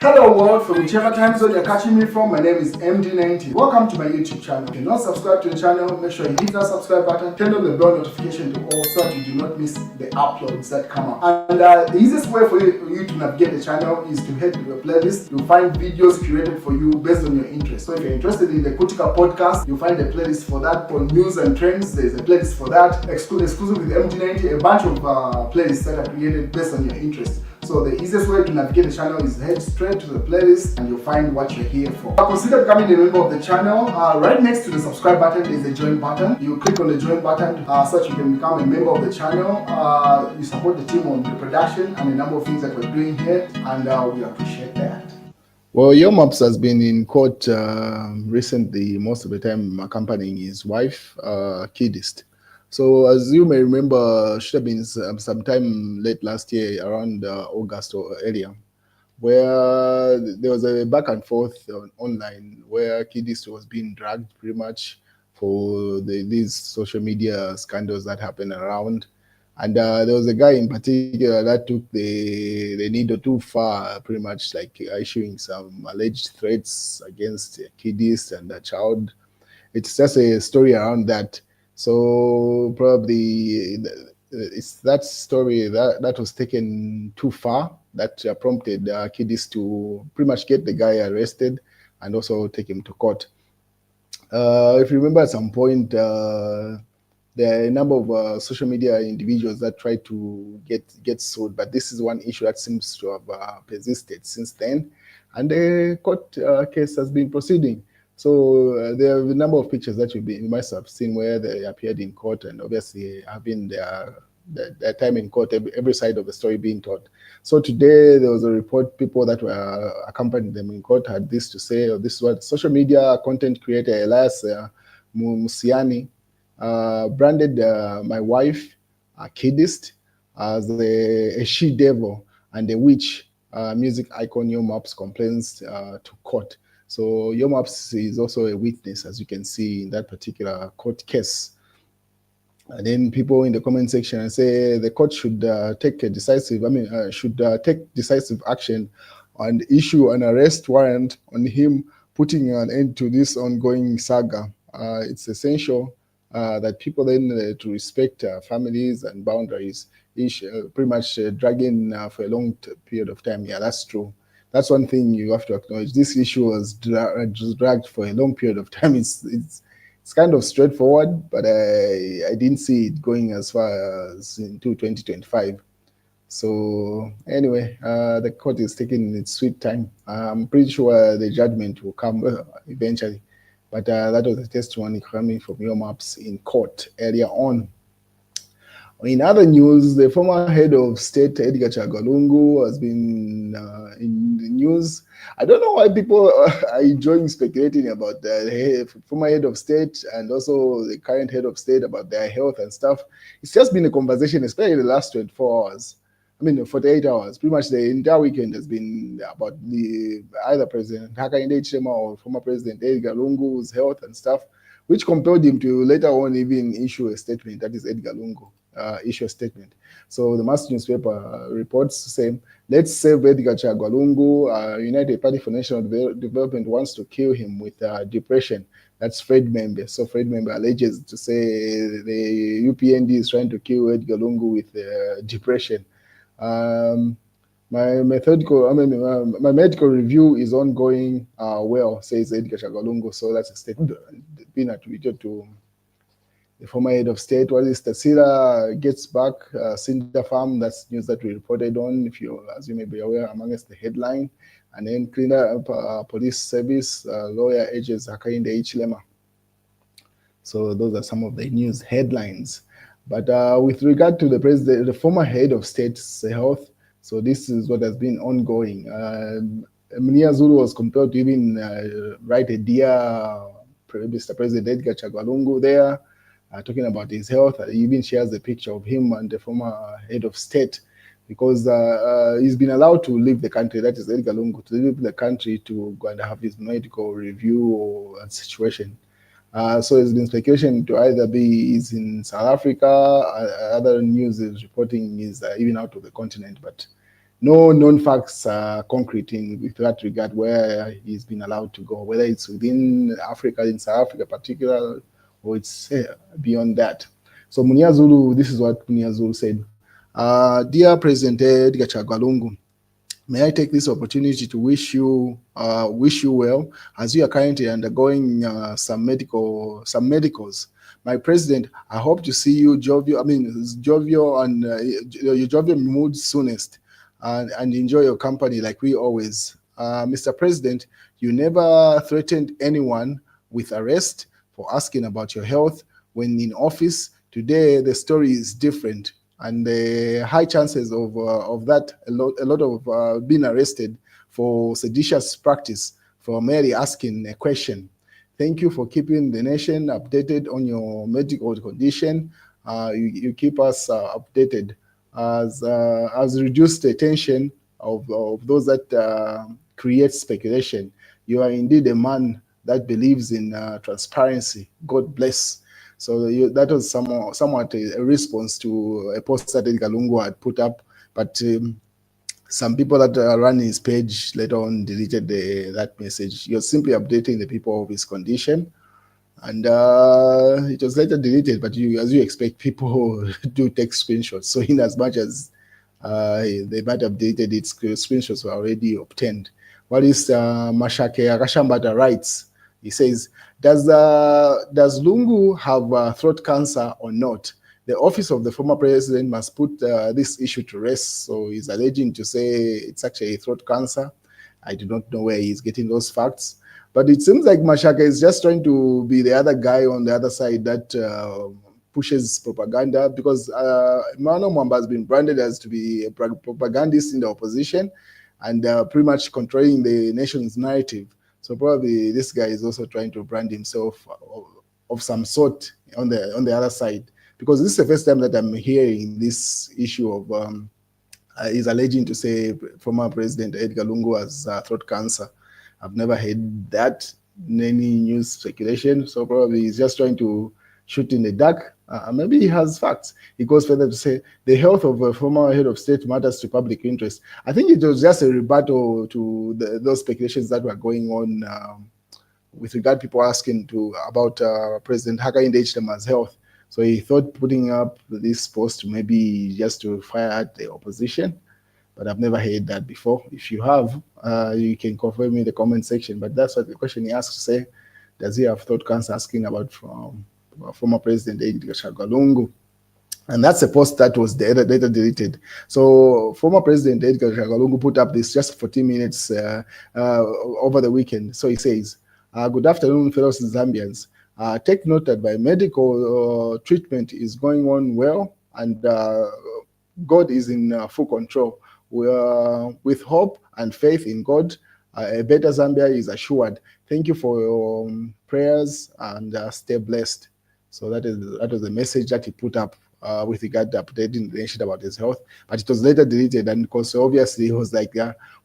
Hello world, from whichever time zone you're catching me from, my name is MD90. Welcome to my YouTube channel. If you're not subscribed to the channel, make sure you hit that subscribe button, turn on the bell notification to all so that you do not miss the uploads that come up. And the easiest way for you to navigate the channel is to head to the playlist. You'll find videos curated for you based on your interest. So if you're interested in the Kutika podcast, you'll find a playlist for that. For news and trends, there's a playlist for that. Exclusive with MD90, a bunch of playlists that are created based on your interest. So the easiest way to navigate the channel is head straight to the playlist and you'll find what you're here for. Consider becoming a member of the channel. Right next to the subscribe button is the join button. You click on the join button so that you can become a member of the channel. You support the team on the production and a number of things that we're doing here, and we appreciate that. Well, Yomaps has been in court recently, most of the time accompanying his wife, Kidist. So as you may remember, should have been sometime late last year, around August or earlier, where there was a back and forth online where Kidist was being dragged pretty much for these social media scandals that happen around. And there was a guy in particular that took the needle too far, pretty much like issuing some alleged threats against Kidist and the child. It's just a story around that. So probably it's that story that was taken too far that prompted Kidist to pretty much get the guy arrested and also take him to court. If you remember, at some point, there are a number of social media individuals that try to get sued, but this is one issue that seems to have persisted since then, and the court case has been proceeding. So there are a number of pictures that you must have seen where they appeared in court, and obviously having their time in court, every side of the story being told. So today there was a report, people that were accompanying them in court had this to say, or this is what social media content creator Elias Musiani branded my wife, Kidist, as a she-devil and a witch. Music icon Yomaps complains to court. So Yomaps is also a witness, as you can see in that particular court case. And then people in the comment section say the court should take decisive action and issue an arrest warrant on him, putting an end to this ongoing saga. It's essential that people then to respect families and boundaries. Pretty much dragging for a long period of time. Yeah, that's true. That's one thing you have to acknowledge. This issue was dragged for a long period of time. It's kind of straightforward, but I didn't see it going as far as into 2025. So anyway, the court is taking its sweet time. I'm pretty sure the judgment will come eventually. But that was a testimony coming from Yomaps in court earlier on. In other news, the former head of state, Edgar Chagwa has been in the news. I don't know why people are enjoying speculating about the former head of state and also the current head of state about their health and stuff. It's just been a conversation, especially the last 24 hours. 48 hours. Pretty much the entire weekend has been about either President Hakainde Hichilema or former President Edgar Lungu's health and stuff, which compelled him to later on even issue a statement. That is Edgar Lungu. Issue a statement. So the Mass newspaper reports the same. Let's save Edgar Chagwa Lungu. United Party for National Development wants to kill him with depression. That's Fred Membe. So Fred Membe alleges to say the UPND is trying to kill Edgar Lungu with depression. My medical review is ongoing well, says Edgar Chagwa Lungu. So that's a statement being attributed to the former head of state. While Tasira gets back, Cinder Farm, that's news that we reported on, as you may be aware, amongst the headline. And then cleaner police service, lawyer urges Hakainde Hichilema. So those are some of the news headlines. But with regard to the former head of state's health, so this is what has been ongoing. Mnia Zulu was compelled to even write a dear Mr. President Edgar Chagwa Lungu there, talking about his health. He even shares a picture of him and the former head of state, because he's been allowed to leave the country. That is Edgar Lungu, to leave the country to go and have his medical review or situation. So there's been speculation to either be he's in South Africa. Other news is reporting he's even out of the continent, but no known facts are concrete with that regard where he's been allowed to go, whether it's within Africa, in South Africa particular, or it's beyond that. So Munyazulu, this is what Munyazulu said. Dear President Edgar Chagwa Lungu, may I take this opportunity to wish you well as you are currently undergoing some medicals. My president, I hope to see you jovial and your jovial mood soonest, and enjoy your company like we always. Mr. President, you never threatened anyone with arrest for asking about your health when in office. Today, the story is different, and the high chances of that, a lot of being arrested for seditious practice for merely asking a question. Thank you for keeping the nation updated on your medical condition. You keep us updated as reduced the tension of those that create speculation. You are indeed a man that believes in transparency. God bless. So that was somewhat a response to a post that Edgar Lungu had put up, but some people that ran his page later on deleted that message. He was simply updating the people of his condition, and it was later deleted. But as you expect, people do take screenshots. So in as much as they might have deleted it, screenshots were already obtained. What is Mashake Akashambata writes? He says, does Lungu have throat cancer or not? The office of the former president must put this issue to rest. So he's alleging to say it's actually throat cancer. I do not know where he's getting those facts. But it seems like Mashaka is just trying to be the other guy on the other side that pushes propaganda, because Emmanuel Mwamba has been branded as to be a propagandist in the opposition and pretty much controlling the nation's narrative. So probably this guy is also trying to brand himself of some sort on the other side, because this is the first time that I'm hearing this issue of is alleging to say former President Edgar Lungu has throat cancer. I've never heard that in any news speculation. So probably he's just trying to shoot in the dark. Maybe he has facts. He goes further to say the health of a former head of state matters to public interest. I think it was just a rebuttal to those speculations that were going on with regard to people asking about President Hakainde Hichilema's health. So he thought putting up this post maybe just to fire at the opposition. But I've never heard that before. If you have, you can confirm in the comment section. But that's what the question he asked to say. Does he have throat cancer? Asking about from former President Edgar Chagwa Lungu. And that's a post that was later deleted. So former President Edgar Chagwa Lungu put up this just 14 minutes over the weekend. So he says, good afternoon, fellow Zambians. Take note that my medical treatment is going on well, and God is in full control. With hope and faith in God, a better Zambia is assured. Thank you for your prayers, and stay blessed. So that was the message that he put up with regard to updating the nation about his health. But it was later deleted, and because obviously he was like,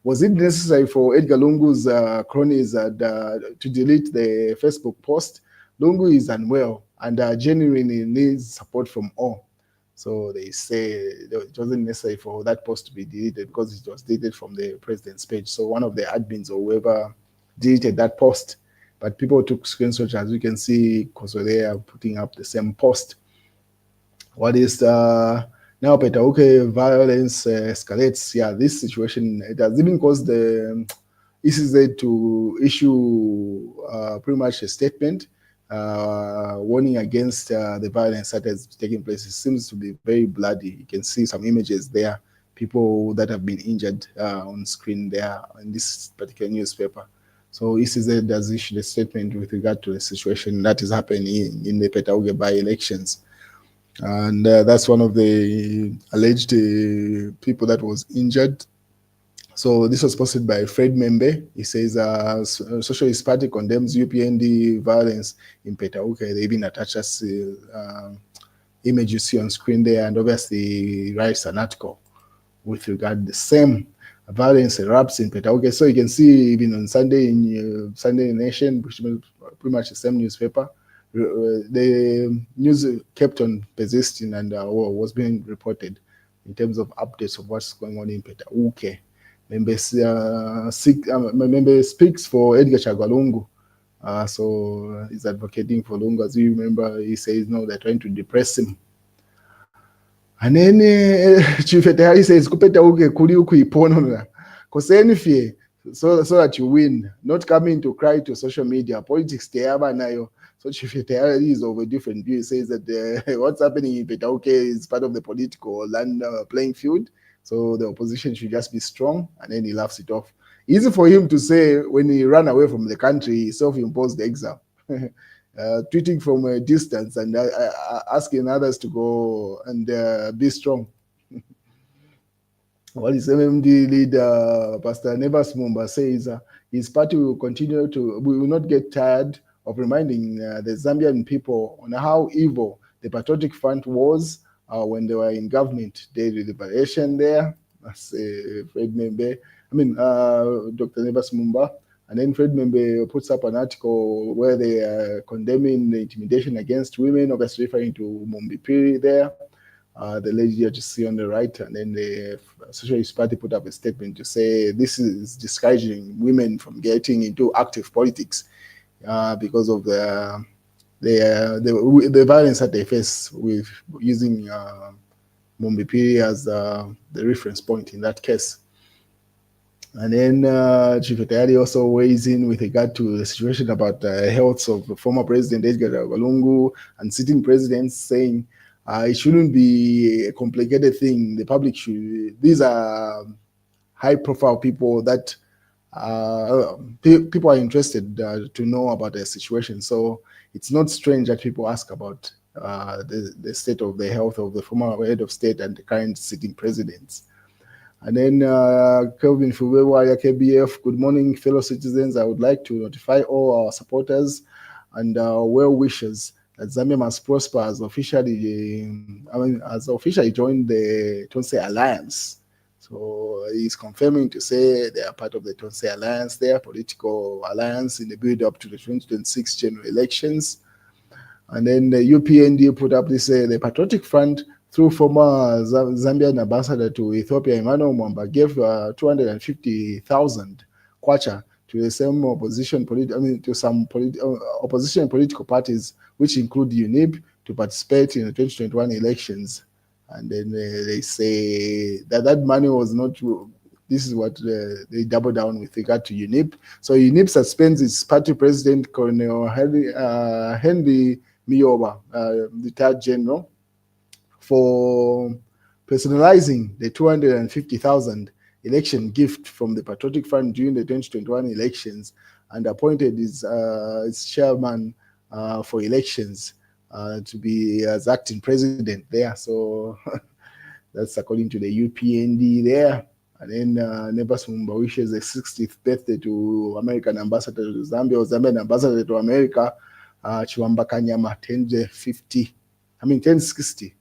was it necessary for Edgar Lungu's cronies to delete the Facebook post? Lungu is unwell and genuinely needs support from all. So they say it wasn't necessary for that post to be deleted because it was deleted from the president's page. So one of the admins or whoever deleted that post, but people took screenshots, as you can see, because they are putting up the same post. What is now Petauke violence escalates? Yeah, this situation, it has even caused the ECZ to issue pretty much a statement warning against the violence that is taking place. It seems to be very bloody. You can see some images there, people that have been injured on screen there in this particular newspaper. So ECZ has issued a statement with regard to the situation that is happening in the Petauke by-elections. And that's one of the alleged people that was injured. So this was posted by Fred Membe. He says Socialist Party condemns UPND violence in Petauke. They even attach us image you see on screen there, and obviously writes an article with regard to the same violence erupts in Petauke. So you can see even on Sunday in Sunday Nation, which was pretty much the same newspaper, the news kept on persisting and was being reported. in terms of updates of what's going on in Petauke. Member speaks for Edgar Chagwa Lungu. So he's advocating for Lungu. As you remember, he says no, they're trying to depress him. And then Chief Etehari says, Kupetauke kuli ukuiponona. Kosenifie, so that you win, not coming to cry to social media. Politics teaba nayo. So Chief Etehari is of a different view. He says that what's happening in Petauke is part of the political land playing field. So the opposition should just be strong, and then he laughs it off. Easy for him to say when he ran away from the country, self-imposed exile. Tweeting from a distance and asking others to go and be strong. While his MMD leader, Pastor Nevas Mumba, says his party will continue to, we will not get tired of reminding the Zambian people on how evil the Patriotic Front was when they were in government. Day deliberation there, as Fred Membe, Dr. Nevas Mumba. And then Fred Membe puts up an article where they are condemning the intimidation against women, obviously referring to Mumbipiri there, the lady you just see on the right. And then the Socialist Party put up a statement to say this is discouraging women from getting into active politics because of the violence that they face with using Mumbipiri as the reference point in that case. And then Chief Etehari also weighs in with regard to the situation about the health of the former President Edgar Lungu and sitting presidents, saying it shouldn't be a complicated thing. The public should, these are high-profile people that people are interested to know about their situation. So it's not strange that people ask about the state of the health of the former head of state and the current sitting presidents. And then Kelvin Fuwewa, KBF, good morning, fellow citizens. I would like to notify all our supporters and well-wishers that Zambia must prosper as officially joined the Tonse Alliance. So he's confirming to say they are part of the Tonse Alliance, their political alliance in the build-up to the 2026 general elections. And then the UPND put up this, the Patriotic Front, through former Zambian ambassador to Ethiopia, Emmanuel Mwamba, gave 250,000 kwacha to the same opposition, opposition political parties, which include UNIP, to participate in the 2021 elections. And then they say that money was not true. This is what they double down with regard to UNIP. So UNIP suspends its party president, Colonel Henry Miyoba, retired general, for personalizing the 250,000 election gift from the Patriotic Front during the 2021 elections, and appointed its chairman for elections to be as acting president there. So that's according to the UPND there. And then Nevas Mumba wishes a 60th birthday to American ambassador to Zambia, or Zambian ambassador to America, Chiwamba Kanyama, 1060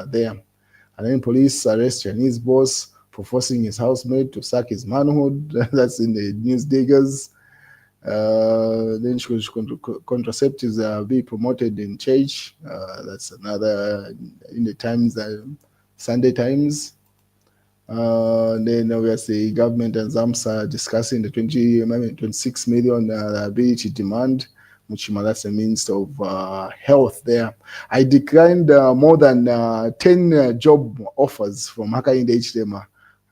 there. And then police arrest Chinese boss for forcing his housemate to sack his manhood. That's in the News Diggers. Then contraceptives are being promoted in church. That's another in the Times, Sunday Times. Then obviously government and ZAMS are discussing the 26 million liability demand, which that's a means of health there. I declined more than 10 job offers from Hakainde Hichilema,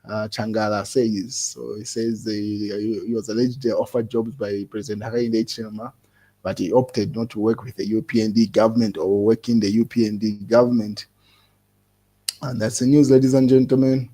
Changala says. So he says he was allegedly offered jobs by President Hakainde Hichilema, but he opted not to work with the UPND government or work in the UPND government. And that's the news, ladies and gentlemen.